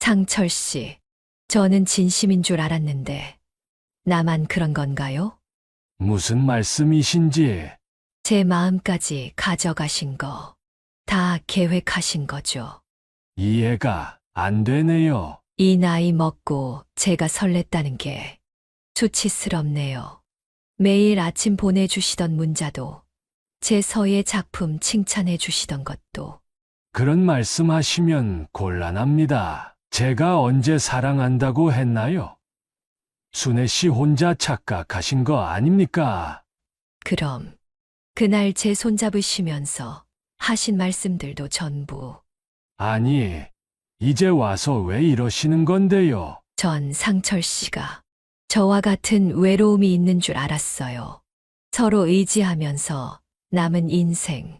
상철 씨, 저는 진심인 줄 알았는데, 나만 그런 건가요? 무슨 말씀이신지. 제 마음까지 가져가신 거, 다 계획하신 거죠. 이해가 안 되네요. 이 나이 먹고 제가 설렜다는 게 수치스럽네요. 매일 아침 보내주시던 문자도, 제 서예 작품 칭찬해 주시던 것도, 그런 말씀하시면 곤란합니다. 제가 언제 사랑한다고 했나요? 순애 씨 혼자 착각하신 거 아닙니까? 그럼 그날 제 손잡으시면서 하신 말씀들도 전부 아니, 이제 와서 왜 이러시는 건데요? 전 상철 씨가 저와 같은 외로움이 있는 줄 알았어요. 서로 의지하면서 남은 인생,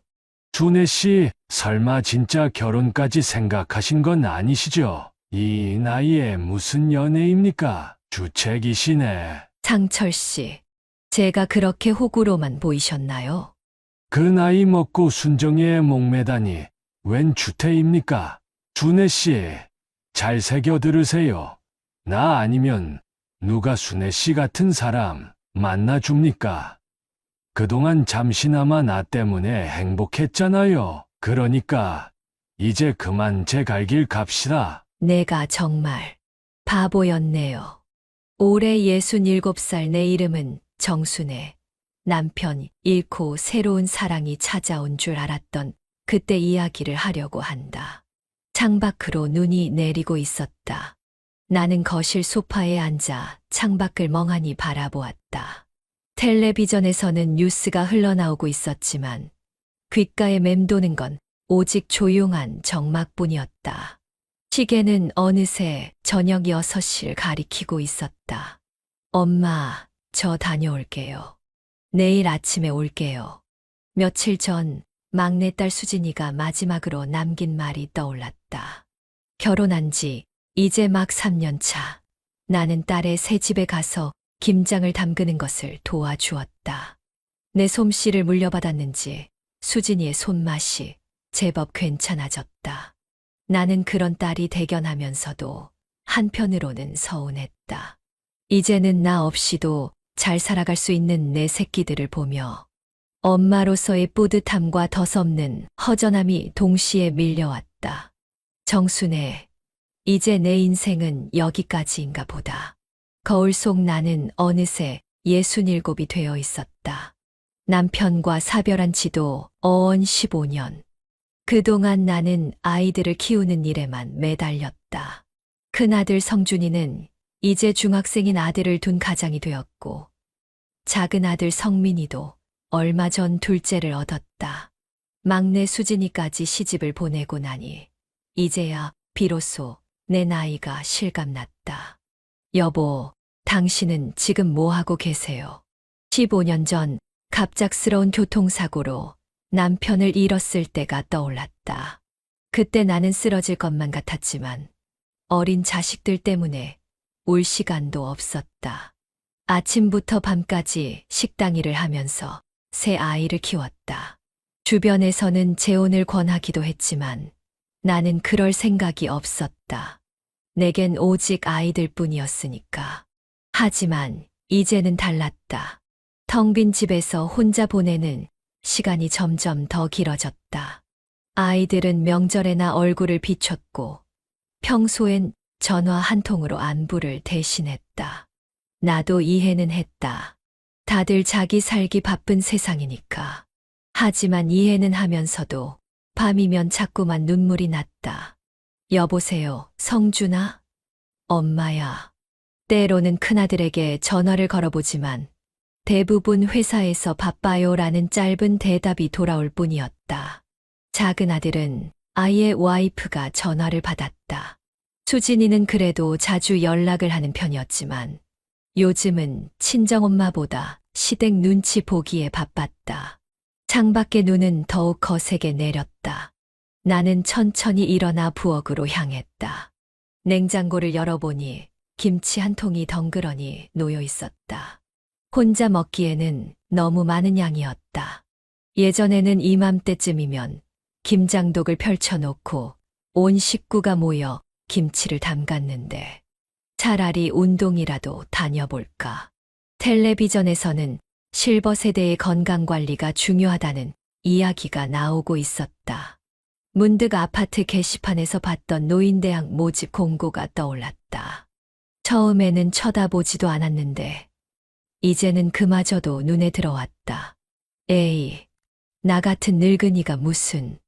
순애 씨, 설마 진짜 결혼까지 생각하신 건 아니시죠? 이 나이에 무슨 연애입니까? 주책이시네. 상철 씨, 제가 그렇게 호구로만 보이셨나요? 그 나이 먹고 순정에 목매다니 웬 주태입니까? 순애 씨, 잘 새겨 들으세요. 나 아니면 누가 순애 씨 같은 사람 만나줍니까? 그동안 잠시나마 나 때문에 행복했잖아요. 그러니까 이제 그만 제 갈 길 갑시다. 내가 정말 바보였네요. 올해 67살 내 이름은 정순애. 남편 잃고 새로운 사랑이 찾아온 줄 알았던 그때 이야기를 하려고 한다. 창밖으로 눈이 내리고 있었다. 나는 거실 소파에 앉아 창밖을 멍하니 바라보았다. 텔레비전에서는 뉴스가 흘러나오고 있었지만 귓가에 맴도는 건 오직 조용한 정막뿐이었다. 시계는 어느새 저녁 6시를 가리키고 있었다. 엄마, 저 다녀올게요. 내일 아침에 올게요. 며칠 전 막내딸 수진이가 마지막으로 남긴 말이 떠올랐다. 결혼한 지 이제 막 3년 차. 나는 딸의 새 집에 가서 김장을 담그는 것을 도와주었다. 내 솜씨를 물려받았는지 수진이의 손맛이 제법 괜찮아졌다. 나는 그런 딸이 대견하면서도 한편으로는 서운했다. 이제는 나 없이도 잘 살아갈 수 있는 내 새끼들을 보며 엄마로서의 뿌듯함과 덧없는 허전함이 동시에 밀려왔다. 정순애, 이제 내 인생은 여기까지인가 보다. 거울 속 나는 어느새 67이 되어 있었다. 남편과 사별한 지도 어언 15년. 그동안 나는 아이들을 키우는 일에만 매달렸다. 큰아들 성준이는 이제 중학생인 아들을 둔 가장이 되었고, 작은 아들 성민이도 얼마 전 둘째를 얻었다. 막내 수진이까지 시집을 보내고 나니 이제야 비로소 내 나이가 실감났다. 여보, 당신은 지금 뭐 하고 계세요? 15년 전 갑작스러운 교통사고로 남편을 잃었을 때가 떠올랐다. 그때 나는 쓰러질 것만 같았지만 어린 자식들 때문에 울 시간도 없었다. 아침부터 밤까지 식당 일을 하면서 새 아이를 키웠다. 주변에서는 재혼을 권하기도 했지만 나는 그럴 생각이 없었다. 내겐 오직 아이들 뿐이었으니까. 하지만 이제는 달랐다. 텅 빈 집에서 혼자 보내는 시간이 점점 더 길어졌다. 아이들은 명절에나 얼굴을 비췄고 평소엔 전화 한 통으로 안부를 대신했다. 나도 이해는 했다. 다들 자기 살기 바쁜 세상이니까. 하지만 이해는 하면서도 밤이면 자꾸만 눈물이 났다. 여보세요, 성준아? 엄마야. 때로는 큰아들에게 전화를 걸어보지만 대부분 회사에서 바빠요라는 짧은 대답이 돌아올 뿐이었다. 작은 아들은 아이의 와이프가 전화를 받았다. 수진이는 그래도 자주 연락을 하는 편이었지만 요즘은 친정엄마보다 시댁 눈치 보기에 바빴다. 창밖의 눈은 더욱 거세게 내렸다. 나는 천천히 일어나 부엌으로 향했다. 냉장고를 열어보니 김치 한 통이 덩그러니 놓여 있었다. 혼자 먹기에는 너무 많은 양이었다. 예전에는 이맘때쯤이면 김장독을 펼쳐놓고 온 식구가 모여 김치를 담갔는데 차라리 운동이라도 다녀볼까. 텔레비전에서는 실버 세대의 건강 관리가 중요하다는 이야기가 나오고 있었다. 문득 아파트 게시판에서 봤던 노인대학 모집 공고가 떠올랐다. 처음에는 쳐다보지도 않았는데 이제는 그마저도 눈에 들어왔다. 에이, 나 같은 늙은이가 무슨.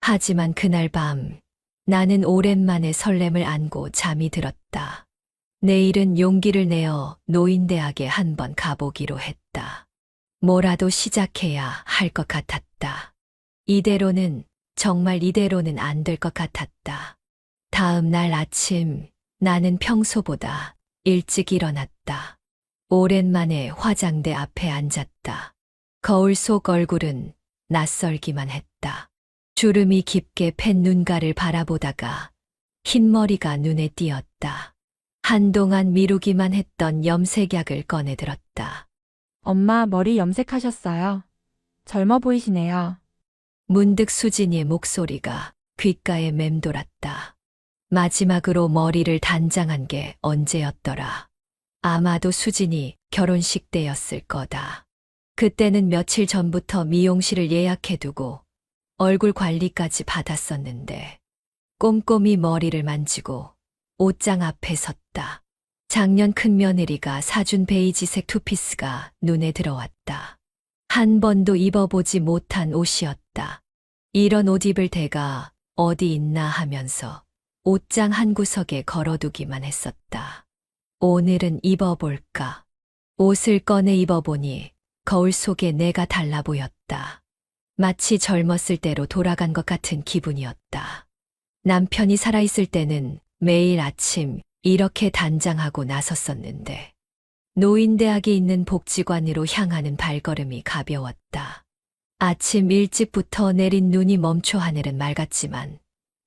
하지만 그날 밤 나는 오랜만에 설렘을 안고 잠이 들었다. 내일은 용기를 내어 노인대학에 한번 가보기로 했다. 뭐라도 시작해야 할 것 같았다. 정말 이대로는 안 될 것 같았다. 다음 날 아침 나는 평소보다 일찍 일어났다. 오랜만에 화장대 앞에 앉았다. 거울 속 얼굴은 낯설기만 했다. 주름이 깊게 팬 눈가를 바라보다가 흰머리가 눈에 띄었다. 한동안 미루기만 했던 염색약을 꺼내 들었다. 엄마 머리 염색하셨어요? 젊어 보이시네요. 문득 수진이의 목소리가 귓가에 맴돌았다. 마지막으로 머리를 단장한 게 언제였더라. 아마도 수진이 결혼식 때였을 거다. 그때는 며칠 전부터 미용실을 예약해두고 얼굴 관리까지 받았었는데 꼼꼼히 머리를 만지고 옷장 앞에 섰다. 작년 큰며느리가 사준 베이지색 투피스가 눈에 들어왔다. 한 번도 입어보지 못한 옷이었다. 이런 옷 입을 데가 어디 있나 하면서 옷장 한 구석에 걸어두기만 했었다. 오늘은 입어볼까? 옷을 꺼내 입어보니 거울 속에 내가 달라 보였다. 마치 젊었을 때로 돌아간 것 같은 기분이었다. 남편이 살아있을 때는 매일 아침 이렇게 단장하고 나섰었는데 노인대학에 있는 복지관으로 향하는 발걸음이 가벼웠다. 아침 일찍부터 내린 눈이 멈춰 하늘은 맑았지만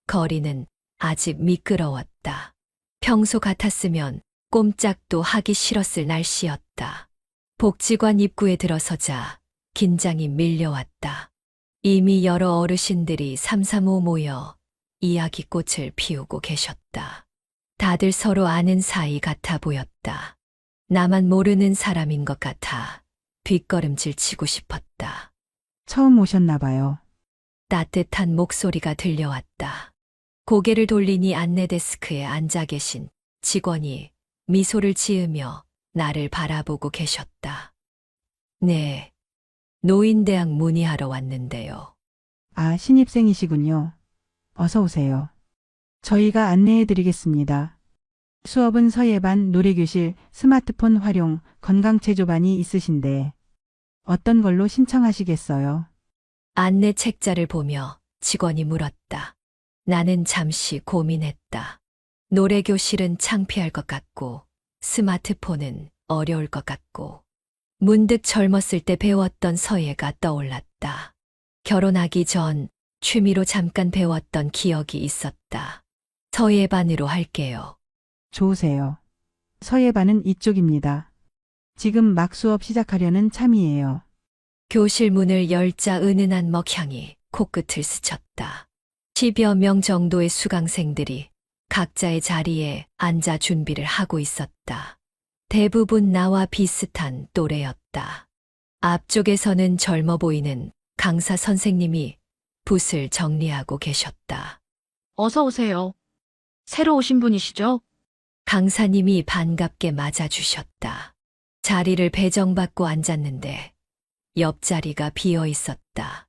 거리는 아직 미끄러웠다. 평소 같았으면 꼼짝도 하기 싫었을 날씨였다. 복지관 입구에 들어서자 긴장이 밀려왔다. 이미 여러 어르신들이 삼삼오오 모여 이야기꽃을 피우고 계셨다. 다들 서로 아는 사이 같아 보였다. 나만 모르는 사람인 것 같아 뒷걸음질 치고 싶었다. 처음 오셨나 봐요. 따뜻한 목소리가 들려왔다. 고개를 돌리니 안내 데스크에 앉아 계신 직원이 미소를 지으며 나를 바라보고 계셨다. 네, 노인대학 문의하러 왔는데요. 아, 신입생이시군요. 어서 오세요. 저희가 안내해 드리겠습니다. 수업은 서예반, 노래교실, 스마트폰 활용, 건강체조반이 있으신데 어떤 걸로 신청하시겠어요? 안내 책자를 보며 직원이 물었다. 나는 잠시 고민했다. 노래교실은 창피할 것 같고 스마트폰은 어려울 것 같고 문득 젊었을 때 배웠던 서예가 떠올랐다. 결혼하기 전 취미로 잠깐 배웠던 기억이 있었다. 서예반으로 할게요. 좋으세요. 서예반은 이쪽입니다. 지금 막 수업 시작하려는 참이에요. 교실 문을 열자 은은한 먹향이 코끝을 스쳤다. 10여 명 정도의 수강생들이 각자의 자리에 앉아 준비를 하고 있었다. 대부분 나와 비슷한 또래였다. 앞쪽에서는 젊어 보이는 강사 선생님이 붓을 정리하고 계셨다. 어서 오세요. 새로 오신 분이시죠? 강사님이 반갑게 맞아주셨다. 자리를 배정받고 앉았는데 옆자리가 비어 있었다.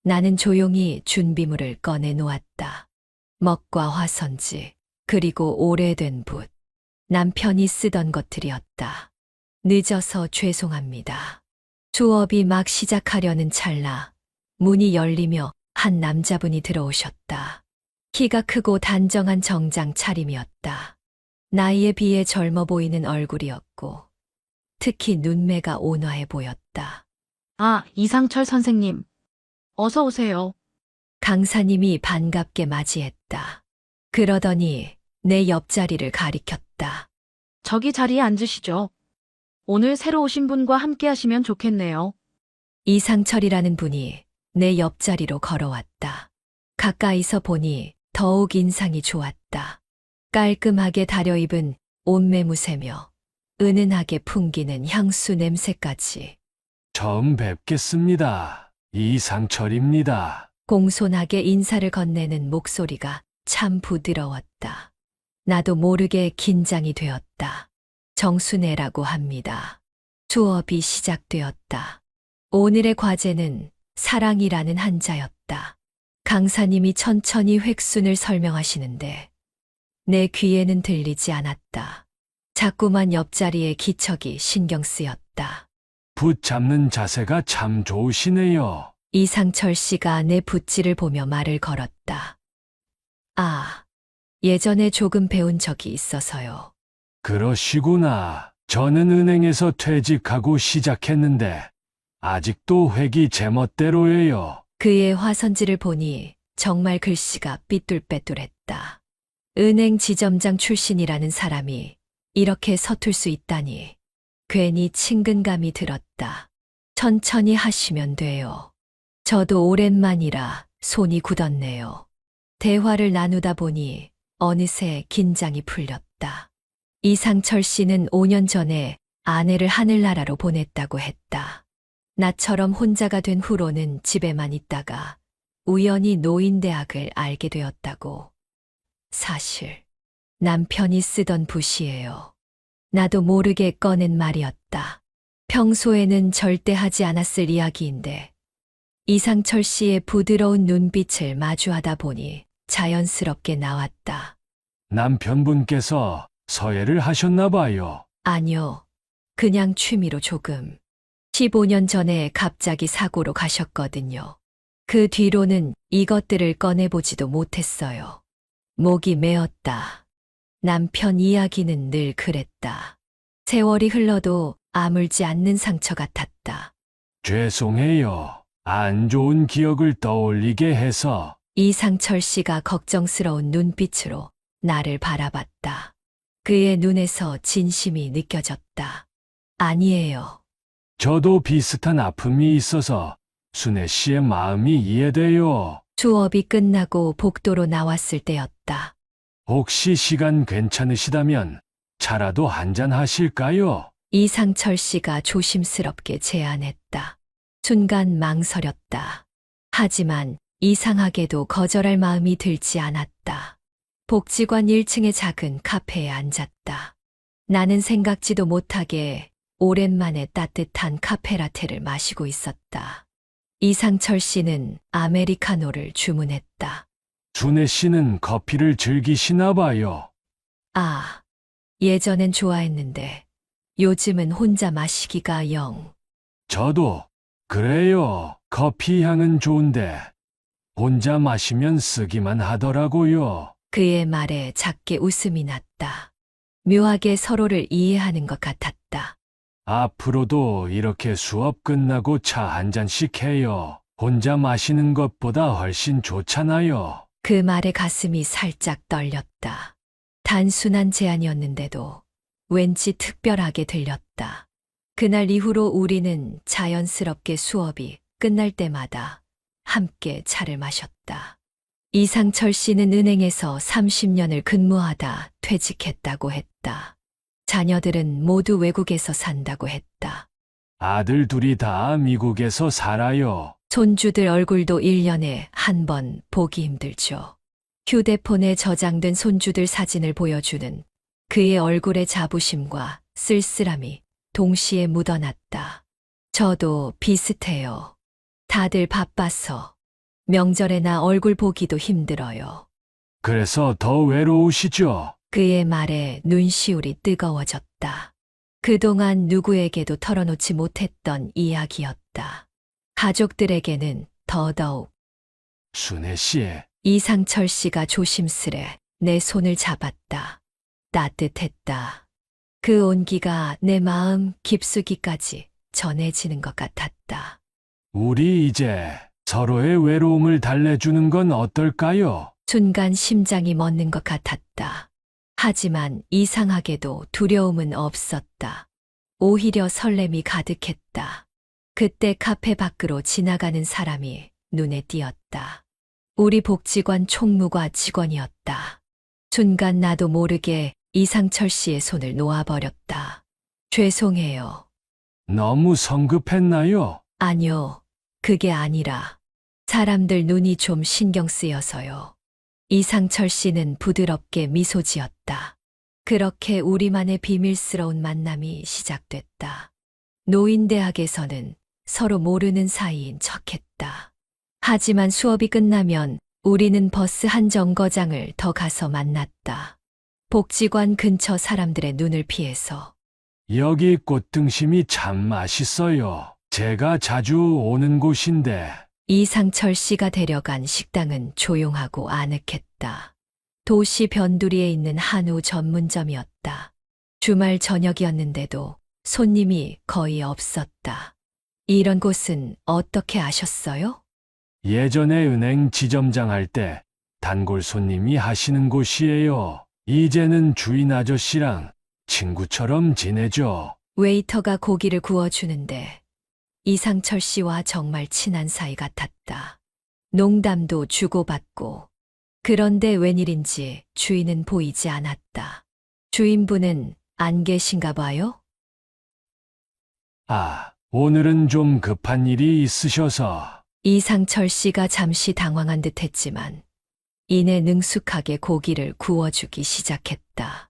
나는 조용히 준비물을 꺼내 놓았다. 먹과 화선지, 그리고 오래된 붓. 남편이 쓰던 것들이었다. 늦어서 죄송합니다. 수업이 막 시작하려는 찰나 문이 열리며 한 남자분이 들어오셨다. 키가 크고 단정한 정장 차림이었다. 나이에 비해 젊어 보이는 얼굴이었고 특히 눈매가 온화해 보였다. 아, 이상철 선생님. 어서 오세요. 강사님이 반갑게 맞이했다. 그러더니 내 옆자리를 가리켰다. 저기 자리에 앉으시죠. 오늘 새로 오신 분과 함께 하시면 좋겠네요. 이상철이라는 분이 내 옆자리로 걸어왔다. 가까이서 보니 더욱 인상이 좋았다. 깔끔하게 다려입은 옷 매무새며 은은하게 풍기는 향수 냄새까지. 처음 뵙겠습니다. 이상철입니다. 공손하게 인사를 건네는 목소리가 참 부드러웠다. 나도 모르게 긴장이 되었다. 정순애라고 합니다. 수업이 시작되었다. 오늘의 과제는 사랑이라는 한자였다. 강사님이 천천히 획순을 설명하시는데 내 귀에는 들리지 않았다. 자꾸만 옆자리의 기척이 신경 쓰였다. 붙잡는 자세가 참 좋으시네요. 이상철 씨가 내 붓질을 보며 말을 걸었다. 아, 예전에 조금 배운 적이 있어서요. 그러시구나. 저는 은행에서 퇴직하고 시작했는데 아직도 획이 제멋대로예요. 그의 화선지를 보니 정말 글씨가 삐뚤빼뚤했다. 은행 지점장 출신이라는 사람이 이렇게 서툴 수 있다니 괜히 친근감이 들었다. 천천히 하시면 돼요. 저도 오랜만이라 손이 굳었네요. 대화를 나누다 보니 어느새 긴장이 풀렸다. 이상철 씨는 5년 전에 아내를 하늘나라로 보냈다고 했다. 나처럼 혼자가 된 후로는 집에만 있다가 우연히 노인대학을 알게 되었다고. 사실 남편이 쓰던 붓이에요. 나도 모르게 꺼낸 말이었다. 평소에는 절대 하지 않았을 이야기인데 이상철 씨의 부드러운 눈빛을 마주하다 보니 자연스럽게 나왔다. 남편분께서 서예를 하셨나 봐요. 아니요. 그냥 취미로 조금. 15년 전에 갑자기 사고로 가셨거든요. 그 뒤로는 이것들을 꺼내보지도 못했어요. 목이 메었다. 남편 이야기는 늘 그랬다. 세월이 흘러도 아물지 않는 상처 같았다. 죄송해요. 안 좋은 기억을 떠올리게 해서. 이상철 씨가 걱정스러운 눈빛으로 나를 바라봤다. 그의 눈에서 진심이 느껴졌다. 아니에요. 저도 비슷한 아픔이 있어서 순애 씨의 마음이 이해돼요. 수업이 끝나고 복도로 나왔을 때였다. 혹시 시간 괜찮으시다면 차라도 한잔 하실까요? 이상철 씨가 조심스럽게 제안했다. 순간 망설였다. 하지만 이상하게도 거절할 마음이 들지 않았다. 복지관 1층의 작은 카페에 앉았다. 나는 생각지도 못하게 오랜만에 따뜻한 카페라테를 마시고 있었다. 이상철 씨는 아메리카노를 주문했다. 순애 씨는 커피를 즐기시나 봐요. 아, 예전엔 좋아했는데 요즘은 혼자 마시기가 영. 저도 그래요. 커피 향은 좋은데 혼자 마시면 쓰기만 하더라고요. 그의 말에 작게 웃음이 났다. 묘하게 서로를 이해하는 것 같았다. 앞으로도 이렇게 수업 끝나고 차 한 잔씩 해요. 혼자 마시는 것보다 훨씬 좋잖아요. 그 말에 가슴이 살짝 떨렸다. 단순한 제안이었는데도 왠지 특별하게 들렸다. 그날 이후로 우리는 자연스럽게 수업이 끝날 때마다 함께 차를 마셨다. 이상철 씨는 은행에서 30년을 근무하다 퇴직했다고 했다. 자녀들은 모두 외국에서 산다고 했다. 아들 둘이 다 미국에서 살아요. 손주들 얼굴도 1년에 한 번 보기 힘들죠. 휴대폰에 저장된 손주들 사진을 보여주는 그의 얼굴의 자부심과 쓸쓸함이 동시에 묻어났다. 저도 비슷해요. 다들 바빠서 명절에나 얼굴 보기도 힘들어요. 그래서 더 외로우시죠? 그의 말에 눈시울이 뜨거워졌다. 그동안 누구에게도 털어놓지 못했던 이야기였다. 가족들에게는 더더욱. 순애 씨, 이상철 씨가 조심스레 내 손을 잡았다. 따뜻했다. 그 온기가 내 마음 깊숙이까지 전해지는 것 같았다. 우리 이제 서로의 외로움을 달래주는 건 어떨까요? 순간 심장이 멎는 것 같았다. 하지만 이상하게도 두려움은 없었다. 오히려 설렘이 가득했다. 그때 카페 밖으로 지나가는 사람이 눈에 띄었다. 우리 복지관 총무과 직원이었다. 순간 나도 모르게 이상철 씨의 손을 놓아버렸다. 죄송해요. 너무 성급했나요? 아니요. 그게 아니라 사람들 눈이 좀 신경 쓰여서요. 이상철 씨는 부드럽게 미소 지었다. 그렇게 우리만의 비밀스러운 만남이 시작됐다. 노인대학에서는 서로 모르는 사이인 척했다. 하지만 수업이 끝나면 우리는 버스 한 정거장을 더 가서 만났다. 복지관 근처 사람들의 눈을 피해서. 여기 꽃등심이 참 맛있어요. 제가 자주 오는 곳인데. 이상철 씨가 데려간 식당은 조용하고 아늑했다. 도시 변두리에 있는 한우 전문점이었다. 주말 저녁이었는데도 손님이 거의 없었다. 이런 곳은 어떻게 아셨어요? 예전에 은행 지점장 할 때 단골 손님이 하시는 곳이에요. 이제는 주인 아저씨랑 친구처럼 지내죠. 웨이터가 고기를 구워주는데 이상철 씨와 정말 친한 사이 같았다. 농담도 주고받고. 그런데 웬일인지 주인은 보이지 않았다. 주인분은 안 계신가 봐요? 아, 오늘은 좀 급한 일이 있으셔서. 이상철 씨가 잠시 당황한 듯 했지만 이내 능숙하게 고기를 구워주기 시작했다.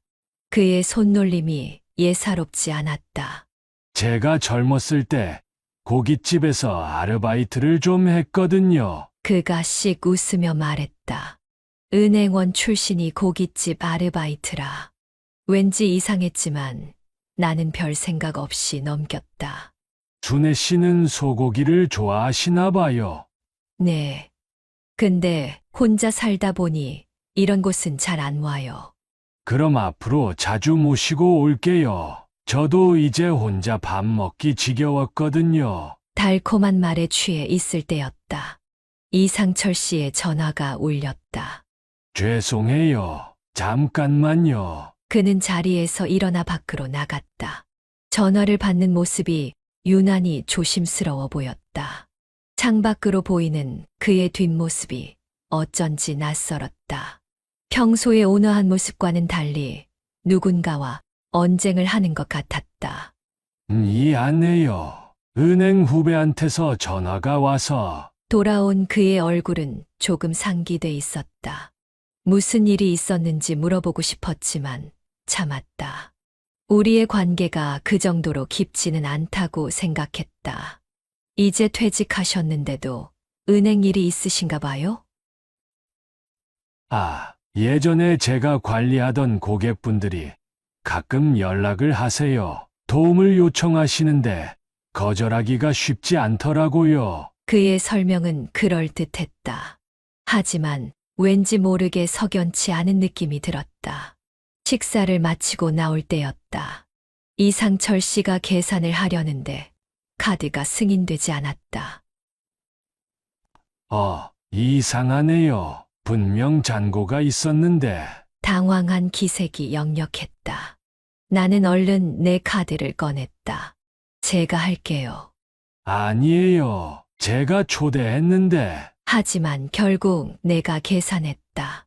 그의 손놀림이 예사롭지 않았다. 제가 젊었을 때 고깃집에서 아르바이트를 좀 했거든요. 그가 씩 웃으며 말했다. 은행원 출신이 고깃집 아르바이트라. 왠지 이상했지만 나는 별 생각 없이 넘겼다. 준혜 씨는 소고기를 좋아하시나 봐요. 네. 근데 혼자 살다 보니 이런 곳은 잘 안 와요. 그럼 앞으로 자주 모시고 올게요. 저도 이제 혼자 밥 먹기 지겨웠거든요. 달콤한 말에 취해 있을 때였다. 이상철 씨의 전화가 울렸다. 죄송해요. 잠깐만요. 그는 자리에서 일어나 밖으로 나갔다. 전화를 받는 모습이 유난히 조심스러워 보였다. 창밖으로 보이는 그의 뒷모습이 어쩐지 낯설었다. 평소의 온화한 모습과는 달리 누군가와 언쟁을 하는 것 같았다. 미안해요. 은행 후배한테서 전화가 와서. 돌아온 그의 얼굴은 조금 상기돼 있었다. 무슨 일이 있었는지 물어보고 싶었지만 참았다. 우리의 관계가 그 정도로 깊지는 않다고 생각했다. 이제 퇴직하셨는데도 은행 일이 있으신가 봐요? 아, 예전에 제가 관리하던 고객분들이 가끔 연락을 하세요. 도움을 요청하시는데 거절하기가 쉽지 않더라고요. 그의 설명은 그럴듯했다. 하지만 왠지 모르게 석연치 않은 느낌이 들었다. 식사를 마치고 나올 때였다. 이상철 씨가 계산을 하려는데 카드가 승인되지 않았다. 이상하네요. 분명 잔고가 있었는데. 당황한 기색이 역력했다. 나는 얼른 내 카드를 꺼냈다. 제가 할게요. 아니에요. 제가 초대했는데. 하지만 결국 내가 계산했다.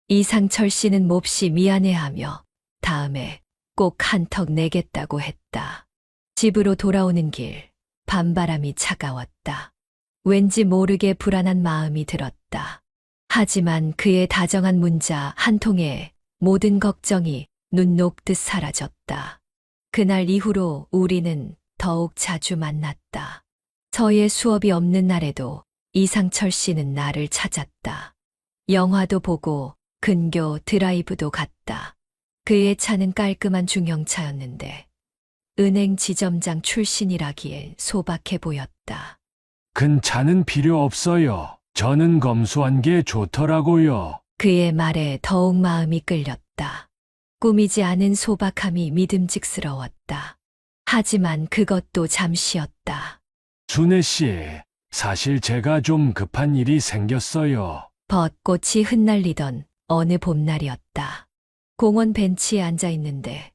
이상철 씨는 몹시 미안해하며 다음에 꼭 한턱 내겠다고 했다. 집으로 돌아오는 길, 밤바람이 차가웠다. 왠지 모르게 불안한 마음이 들었다. 하지만 그의 다정한 문자 한 통에 모든 걱정이 눈 녹듯 사라졌다. 그날 이후로 우리는 더욱 자주 만났다. 저의 수업이 없는 날에도 이상철 씨는 나를 찾았다. 영화도 보고 근교 드라이브도 갔다. 그의 차는 깔끔한 중형차였는데 은행 지점장 출신이라기에 소박해 보였다. 큰 차는 필요 없어요. 저는 검소한 게 좋더라고요. 그의 말에 더욱 마음이 끌렸다. 꾸미지 않은 소박함이 믿음직스러웠다. 하지만 그것도 잠시였다. 준혜 씨, 사실 제가 좀 급한 일이 생겼어요. 벚꽃이 흩날리던 어느 봄날이었다. 공원 벤치에 앉아 있는데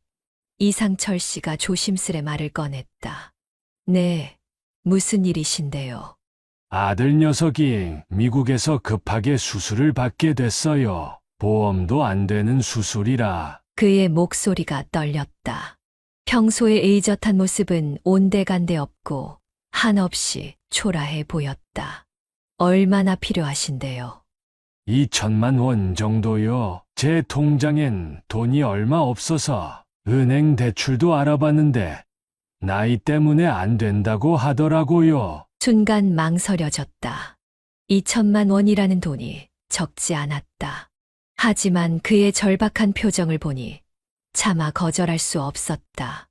이상철 씨가 조심스레 말을 꺼냈다. 네, 무슨 일이신데요? 아들 녀석이 미국에서 급하게 수술을 받게 됐어요. 보험도 안 되는 수술이라. 그의 목소리가 떨렸다. 평소의 의젓한 모습은 온데간데 없고 한없이 초라해 보였다. 얼마나 필요하신데요? 2천만 원 정도요. 제 통장엔 돈이 얼마 없어서 은행 대출도 알아봤는데 나이 때문에 안 된다고 하더라고요. 순간 망설여졌다. 2천만 원이라는 돈이 적지 않았다. 하지만 그의 절박한 표정을 보니 차마 거절할 수 없었다.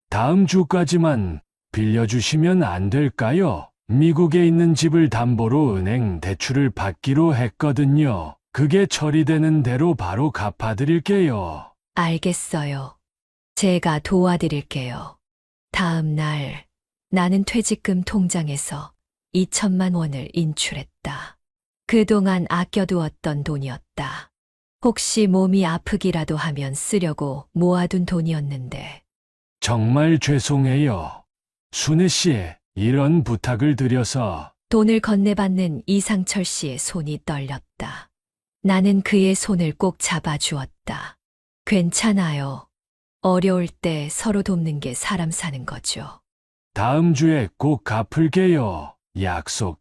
다음 주까지만 빌려주시면 안 될까요? 미국에 있는 집을 담보로 은행 대출을 받기로 했거든요. 그게 처리되는 대로 바로 갚아드릴게요. 알겠어요. 제가 도와드릴게요. 다음 날 나는 퇴직금 통장에서 2천만 원을 인출했다. 그동안 아껴두었던 돈이었다. 혹시 몸이 아프기라도 하면 쓰려고 모아둔 돈이었는데 정말 죄송해요. 순애 씨, 이런 부탁을 드려서. 돈을 건네받는 이상철 씨의 손이 떨렸다. 나는 그의 손을 꼭 잡아주었다. 괜찮아요. 어려울 때 서로 돕는 게 사람 사는 거죠. 다음 주에 꼭 갚을게요.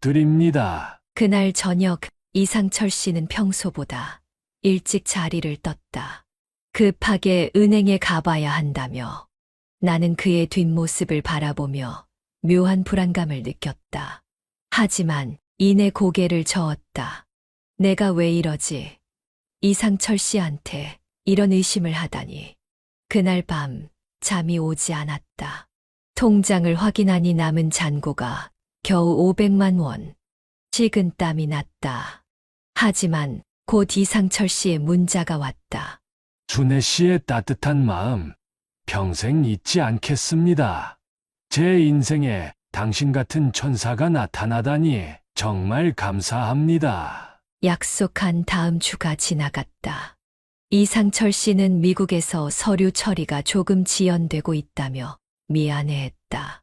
약속드립니다. 그날 저녁 이상철 씨는 평소보다 일찍 자리를 떴다. 급하게 은행에 가봐야 한다며 나는 그의 뒷모습을 바라보며 묘한 불안감을 느꼈다. 하지만 이내 고개를 저었다. 내가 왜 이러지? 이상철 씨한테 이런 의심을 하다니. 그날 밤 잠이 오지 않았다. 통장을 확인하니 남은 잔고가 겨우 500만 원. 식은땀이 났다. 하지만 곧 이상철 씨의 문자가 왔다. 순애 씨의 따뜻한 마음 평생 잊지 않겠습니다. 제 인생에 당신 같은 천사가 나타나다니 정말 감사합니다. 약속한 다음 주가 지나갔다. 이상철 씨는 미국에서 서류 처리가 조금 지연되고 있다며 미안해했다.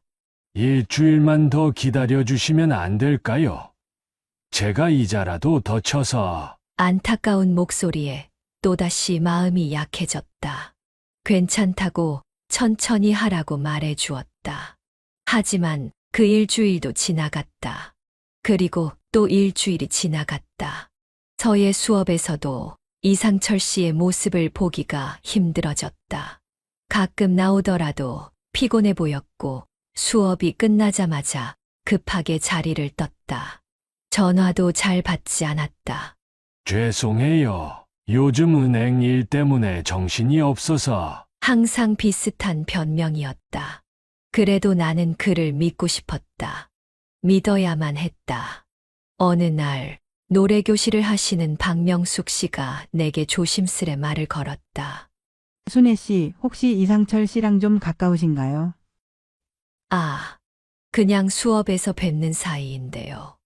일주일만 더 기다려주시면 안 될까요? 제가 이자라도 더 쳐서. 안타까운 목소리에 또다시 마음이 약해졌다. 괜찮다고 천천히 하라고 말해 주었다. 하지만 그 일주일도 지나갔다. 그리고 또 일주일이 지나갔다. 서예 수업에서도 이상철 씨의 모습을 보기가 힘들어졌다. 가끔 나오더라도 피곤해 보였고 수업이 끝나자마자 급하게 자리를 떴다. 전화도 잘 받지 않았다. 죄송해요. 요즘 은행 일 때문에 정신이 없어서. 항상 비슷한 변명이었다. 그래도 나는 그를 믿고 싶었다. 믿어야만 했다. 어느 날 노래교실을 하시는 박명숙 씨가 내게 조심스레 말을 걸었다. 순애 씨, 혹시 이상철 씨랑 좀 가까우신가요? 아, 그냥 수업에서 뵙는 사이인데요.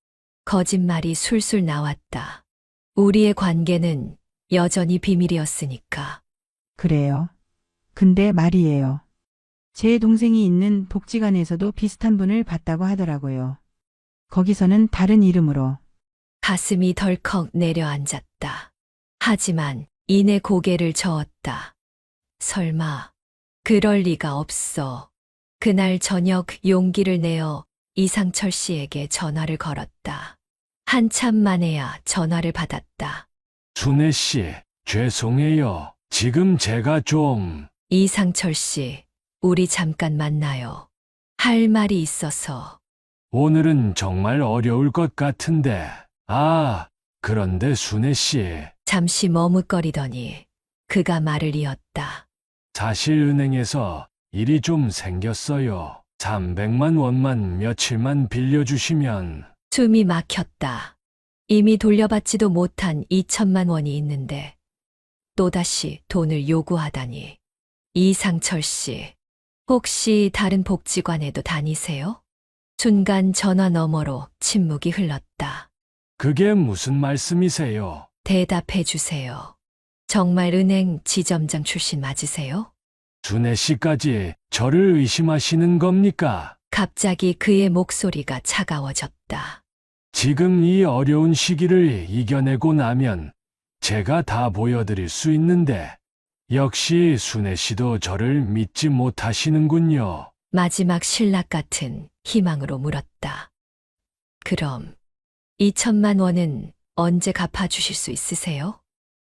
거짓말이 술술 나왔다. 우리의 관계는 여전히 비밀이었으니까. 그래요. 근데 말이에요. 제 동생이 있는 복지관에서도 비슷한 분을 봤다고 하더라고요. 거기서는 다른 이름으로. 가슴이 덜컥 내려앉았다. 하지만 이내 고개를 저었다. 설마, 그럴 리가 없어. 그날 저녁 용기를 내어 이상철 씨에게 전화를 걸었다. 한참 만에야 전화를 받았다. 순애 씨, 죄송해요. 지금 제가 좀. 이상철 씨, 우리 잠깐 만나요. 할 말이 있어서. 오늘은 정말 어려울 것 같은데. 아, 그런데 순애 씨, 잠시 머뭇거리더니 그가 말을 이었다. 사실 은행에서 일이 좀 생겼어요. 300만 원만 며칠만 빌려주시면. 숨이 막혔다. 이미 돌려받지도 못한 2천만 원이 있는데 또다시 돈을 요구하다니. 이상철 씨, 혹시 다른 복지관에도 다니세요? 순간 전화 너머로 침묵이 흘렀다. 그게 무슨 말씀이세요? 대답해 주세요. 정말 은행 지점장 출신 맞으세요? 순애 씨까지 저를 의심하시는 겁니까? 갑자기 그의 목소리가 차가워졌다. 지금 이 어려운 시기를 이겨내고 나면 제가 다 보여드릴 수 있는데, 역시 순애 씨도 저를 믿지 못하시는군요. 마지막 신락 같은 희망으로 물었다. 그럼 2천만 원은 언제 갚아주실 수 있으세요?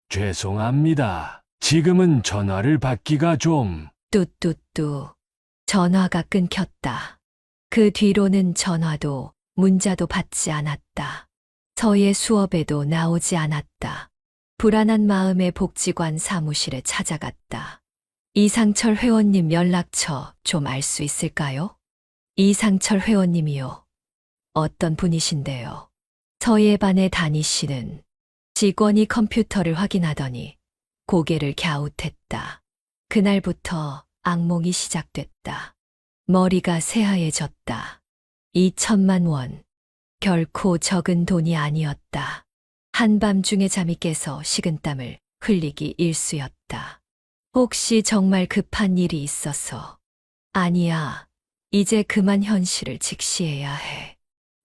죄송합니다. 지금은 전화를 받기가 좀... 뚜뚜뚜. 전화가 끊겼다. 그 뒤로는 전화도 문자도 받지 않았다. 서예 수업에도 나오지 않았다. 불안한 마음에 복지관 사무실에 찾아갔다. 이상철 회원님 연락처 좀 알 수 있을까요? 이상철 회원님이요. 어떤 분이신데요? 서예반에 다니시는 직원이 컴퓨터를 확인하더니 고개를 갸웃했다. 그날부터 악몽이 시작됐다. 머리가 새하얘졌다. 2천만 원. 결코 적은 돈이 아니었다. 한밤중에 잠이 깨서 식은땀을 흘리기 일쑤였다. 혹시 정말 급한 일이 있어서? 아니야. 이제 그만 현실을 직시해야 해.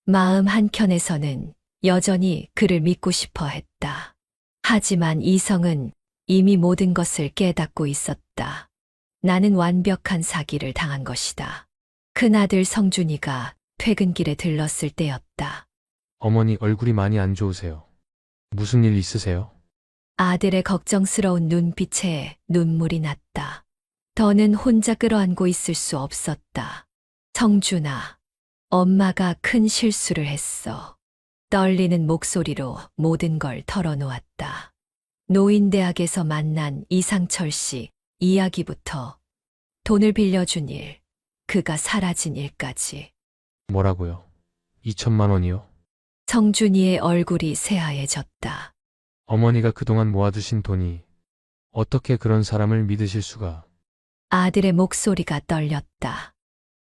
마음 한켠에서는 여전히 그를 믿고 싶어 했다. 하지만 이성은 이미 모든 것을 깨닫고 있었다. 나는 완벽한 사기를 당한 것이다. 큰아들 성준이가 퇴근길에 들렀을 때였다. 어머니 얼굴이 많이 안 좋으세요. 무슨 일 있으세요? 아들의 걱정스러운 눈빛에 눈물이 났다. 더는 혼자 끌어안고 있을 수 없었다. 성준아, 엄마가 큰 실수를 했어. 떨리는 목소리로 모든 걸 털어놓았다. 노인대학에서 만난 이상철 씨 이야기부터 돈을 빌려준 일, 그가 사라진 일까지. 뭐라고요? 2천만 원이요? 성준이의 얼굴이 새하얘졌다. 어머니가 그동안 모아두신 돈이 어떻게 그런 사람을 믿으실 수가? 아들의 목소리가 떨렸다.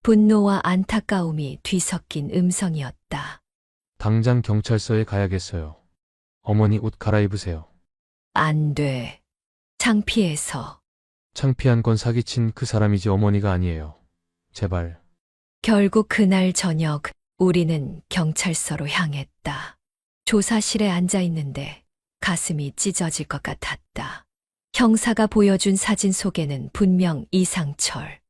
분노와 안타까움이 뒤섞인 음성이었다. 당장 경찰서에 가야겠어요. 어머니 옷 갈아입으세요. 안 돼. 창피해서. 창피한 건 사기친 그 사람이지 어머니가 아니에요. 제발. 결국 그날 저녁 우리는 경찰서로 향했다. 조사실에 앉아 있는데 가슴이 찢어질 것 같았다. 형사가 보여준 사진 속에는 분명 이상철.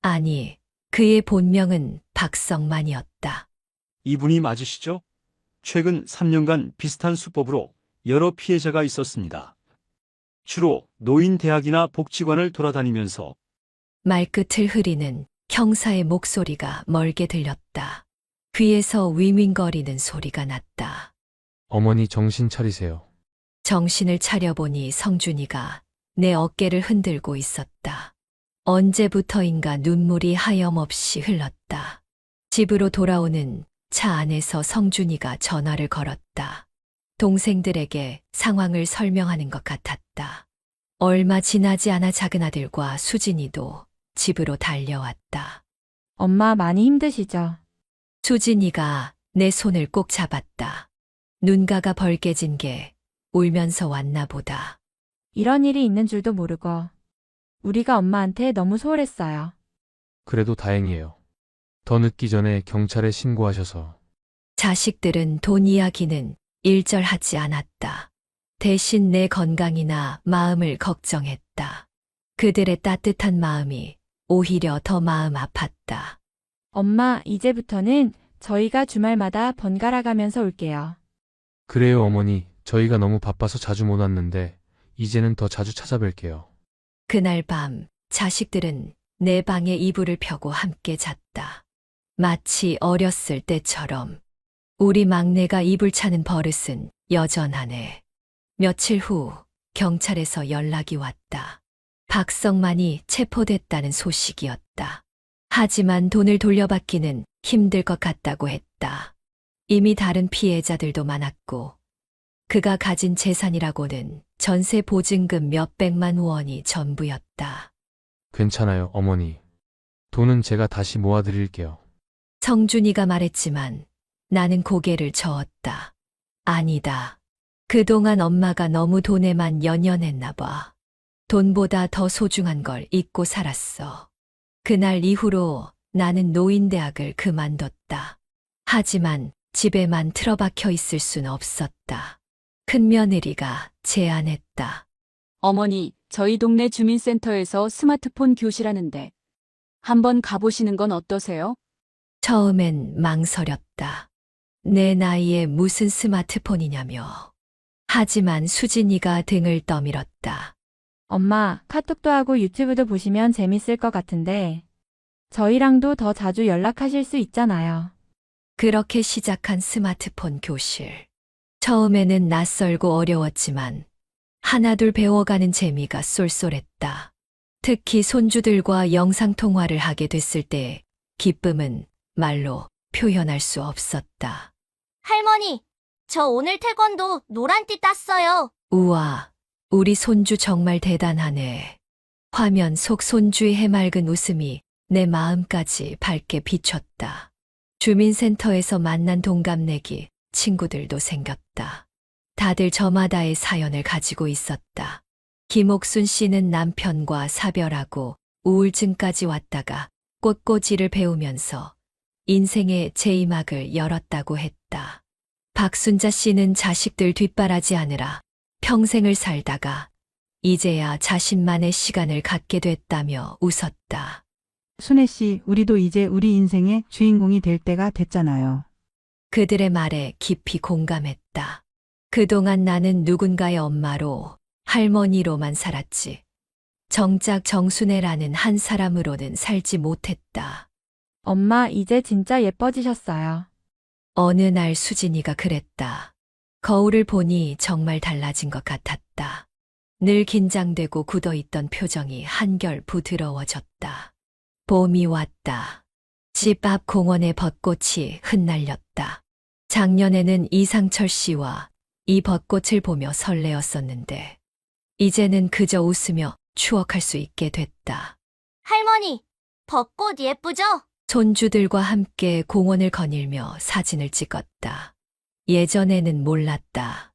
아니, 그의 본명은 박성만이었다. 이분이 맞으시죠? 최근 3년간 비슷한 수법으로 여러 피해자가 있었습니다. 주로 노인대학이나 복지관을 돌아다니면서 말끝을 흐리는 형사의 목소리가 멀게 들렸다. 귀에서 윙윙거리는 소리가 났다. 어머니 정신 차리세요. 정신을 차려보니 성준이가 내 어깨를 흔들고 있었다. 언제부터인가 눈물이 하염없이 흘렀다. 집으로 돌아오는 차 안에서 성준이가 전화를 걸었다. 동생들에게 상황을 설명하는 것 같았다. 얼마 지나지 않아 작은아들과 수진이도 집으로 달려왔다. 엄마 많이 힘드시죠? 수진이가 내 손을 꼭 잡았다. 눈가가 벌개진 게 울면서 왔나 보다. 이런 일이 있는 줄도 모르고 우리가 엄마한테 너무 소홀했어요. 그래도 다행이에요. 더 늦기 전에 경찰에 신고하셔서. 자식들은 돈 이야기는 일절하지 않았다. 대신 내 건강이나 마음을 걱정했다. 그들의 따뜻한 마음이 오히려 더 마음 아팠다. 엄마, 이제부터는 저희가 주말마다 번갈아 가면서 올게요. 그래요 어머니. 저희가 너무 바빠서 자주 못 왔는데 이제는 더 자주 찾아뵐게요. 그날 밤 자식들은 내 방에 이불을 펴고 함께 잤다. 마치 어렸을 때처럼. 우리 막내가 이불 차는 버릇은 여전하네. 며칠 후 경찰에서 연락이 왔다. 박성만이 체포됐다는 소식이었다. 하지만 돈을 돌려받기는 힘들 것 같다고 했다. 이미 다른 피해자들도 많았고 그가 가진 재산이라고는 전세 보증금 몇백만 원이 전부였다. 괜찮아요 어머니. 돈은 제가 다시 모아드릴게요. 성준이가 말했지만 나는 고개를 저었다. 아니다. 그동안 엄마가 너무 돈에만 연연했나 봐. 돈보다 더 소중한 걸 잊고 살았어. 그날 이후로 나는 노인대학을 그만뒀다. 하지만 집에만 틀어박혀 있을 순 없었다. 큰며느리가 제안했다. 어머니, 저희 동네 주민센터에서 스마트폰 교실하는데 한번 가보시는 건 어떠세요? 처음엔 망설였다. 내 나이에 무슨 스마트폰이냐며. 하지만 수진이가 등을 떠밀었다. 엄마, 카톡도 하고 유튜브도 보시면 재밌을 것 같은데 저희랑도 더 자주 연락하실 수 있잖아요. 그렇게 시작한 스마트폰 교실. 처음에는 낯설고 어려웠지만 하나둘 배워가는 재미가 쏠쏠했다. 특히 손주들과 영상통화를 하게 됐을 때 기쁨은 말로 표현할 수 없었다. 할머니, 저 오늘 태권도 노란띠 땄어요. 우와, 우리 손주 정말 대단하네. 화면 속 손주의 해맑은 웃음이 내 마음까지 밝게 비췄다. 주민센터에서 만난 동갑내기 친구들도 생겼다. 다들 저마다의 사연을 가지고 있었다. 김옥순 씨는 남편과 사별하고 우울증까지 왔다가 꽃꽂이를 배우면서 인생의 제2막을 열었다고 했다. 박순자 씨는 자식들 뒷바라지하느라 평생을 살다가 이제야 자신만의 시간을 갖게 됐다며 웃었다. 순애 씨, 우리도 이제 우리 인생의 주인공이 될 때가 됐잖아요. 그들의 말에 깊이 공감했다. 그동안 나는 누군가의 엄마로, 할머니로만 살았지. 정작 정순애라는 한 사람으로는 살지 못했다. 엄마, 이제 진짜 예뻐지셨어요. 어느 날 수진이가 그랬다. 거울을 보니 정말 달라진 것 같았다. 늘 긴장되고 굳어있던 표정이 한결 부드러워졌다. 봄이 왔다. 집 앞 공원의 벚꽃이 흩날렸다. 작년에는 이상철 씨와 이 벚꽃을 보며 설레었었는데 이제는 그저 웃으며 추억할 수 있게 됐다. 할머니, 벚꽃 예쁘죠? 손주들과 함께 공원을 거닐며 사진을 찍었다. 예전에는 몰랐다.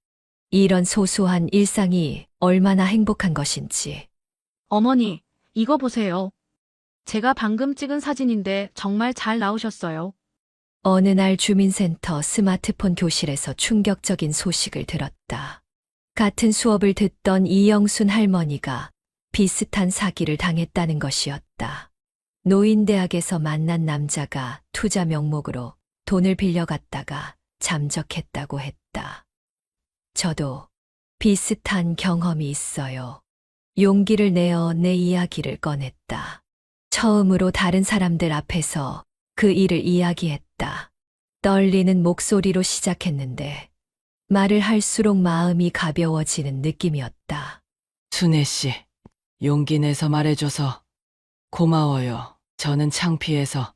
이런 소소한 일상이 얼마나 행복한 것인지. 어머니, 이거 보세요. 제가 방금 찍은 사진인데 정말 잘 나오셨어요. 어느 날 주민센터 스마트폰 교실에서 충격적인 소식을 들었다. 같은 수업을 듣던 이영순 할머니가 비슷한 사기를 당했다는 것이었다. 노인대학에서 만난 남자가 투자 명목으로 돈을 빌려갔다가 잠적했다고 했다. 저도 비슷한 경험이 있어요. 용기를 내어 내 이야기를 꺼냈다. 처음으로 다른 사람들 앞에서 그 일을 이야기했다. 떨리는 목소리로 시작했는데 말을 할수록 마음이 가벼워지는 느낌이었다. 순애 씨, 용기 내서 말해줘서 고마워요. 저는 창피해서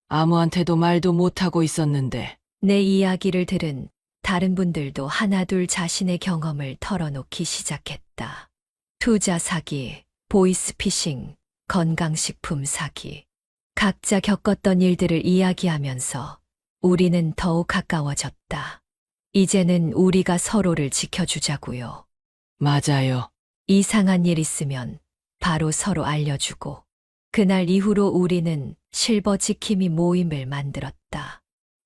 아무한테도 말도 못하고 있었는데. 내 이야기를 들은 다른 분들도 하나둘 자신의 경험을 털어놓기 시작했다. 투자 사기, 보이스피싱, 건강식품 사기. 각자 겪었던 일들을 이야기하면서 우리는 더욱 가까워졌다. 이제는 우리가 서로를 지켜주자고요. 맞아요. 이상한 일 있으면 바로 서로 알려주고. 그날 이후로 우리는 실버 지킴이 모임을 만들었다.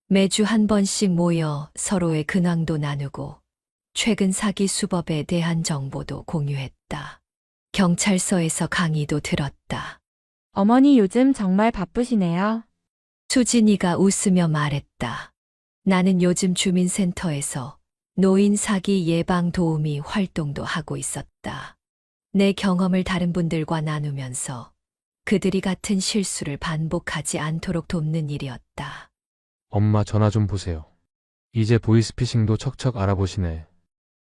매주 한 번씩 모여 서로의 근황도 나누고 최근 사기 수법에 대한 정보도 공유했다. 경찰서에서 강의도 들었다. 어머니 요즘 정말 바쁘시네요. 수진이가 웃으며 말했다. 나는 요즘 주민센터에서 노인 사기 예방 도우미 활동도 하고 있었다. 내 경험을 다른 분들과 나누면서 그들이 같은 실수를 반복하지 않도록 돕는 일이었다. 엄마 전화 좀 보세요. 이제 보이스피싱도 척척 알아보시네.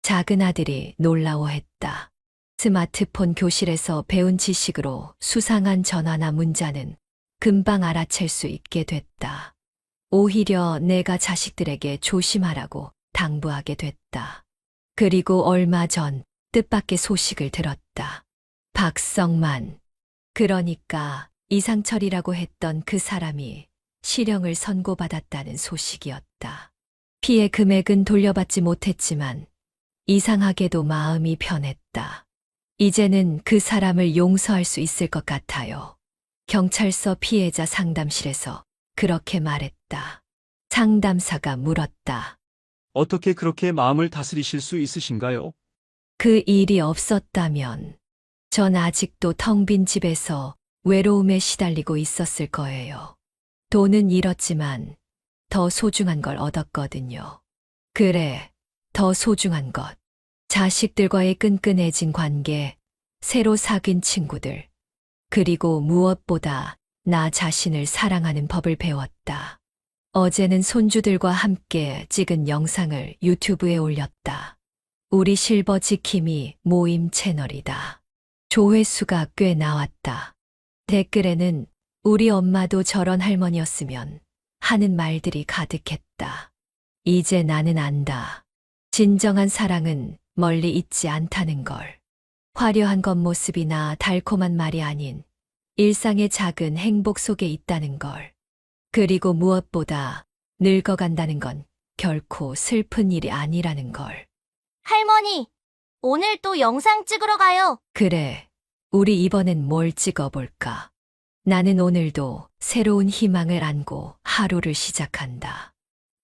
작은 아들이 놀라워했다. 스마트폰 교실에서 배운 지식으로 수상한 전화나 문자는 금방 알아챌 수 있게 됐다. 오히려 내가 자식들에게 조심하라고 당부하게 됐다. 그리고 얼마 전 뜻밖의 소식을 들었다. 박성만, 그러니까 이상철이라고 했던 그 사람이 실형을 선고받았다는 소식이었다. 피해 금액은 돌려받지 못했지만 이상하게도 마음이 편했다. 이제는 그 사람을 용서할 수 있을 것 같아요. 경찰서 피해자 상담실에서 그렇게 말했다. 상담사가 물었다. 어떻게 그렇게 마음을 다스리실 수 있으신가요? 그 일이 없었다면 전 아직도 텅 빈 집에서 외로움에 시달리고 있었을 거예요. 돈은 잃었지만 더 소중한 걸 얻었거든요. 그래, 더 소중한 것. 자식들과의 끈끈해진 관계, 새로 사귄 친구들, 그리고 무엇보다 나 자신을 사랑하는 법을 배웠다. 어제는 손주들과 함께 찍은 영상을 유튜브에 올렸다. 우리 실버 지킴이 모임 채널이다. 조회수가 꽤 나왔다. 댓글에는 우리 엄마도 저런 할머니였으면 하는 말들이 가득했다. 이제 나는 안다. 진정한 사랑은 멀리 있지 않다는 걸. 화려한 겉모습이나 달콤한 말이 아닌 일상의 작은 행복 속에 있다는 걸. 그리고 무엇보다 늙어간다는 건 결코 슬픈 일이 아니라는 걸. 할머니, 오늘 또 영상 찍으러 가요. 그래, 우리 이번엔 뭘 찍어볼까? 나는 오늘도 새로운 희망을 안고 하루를 시작한다.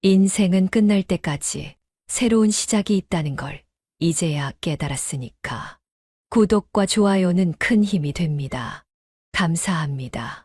인생은 끝날 때까지 새로운 시작이 있다는 걸 이제야 깨달았으니까. 구독과 좋아요는 큰 힘이 됩니다. 감사합니다.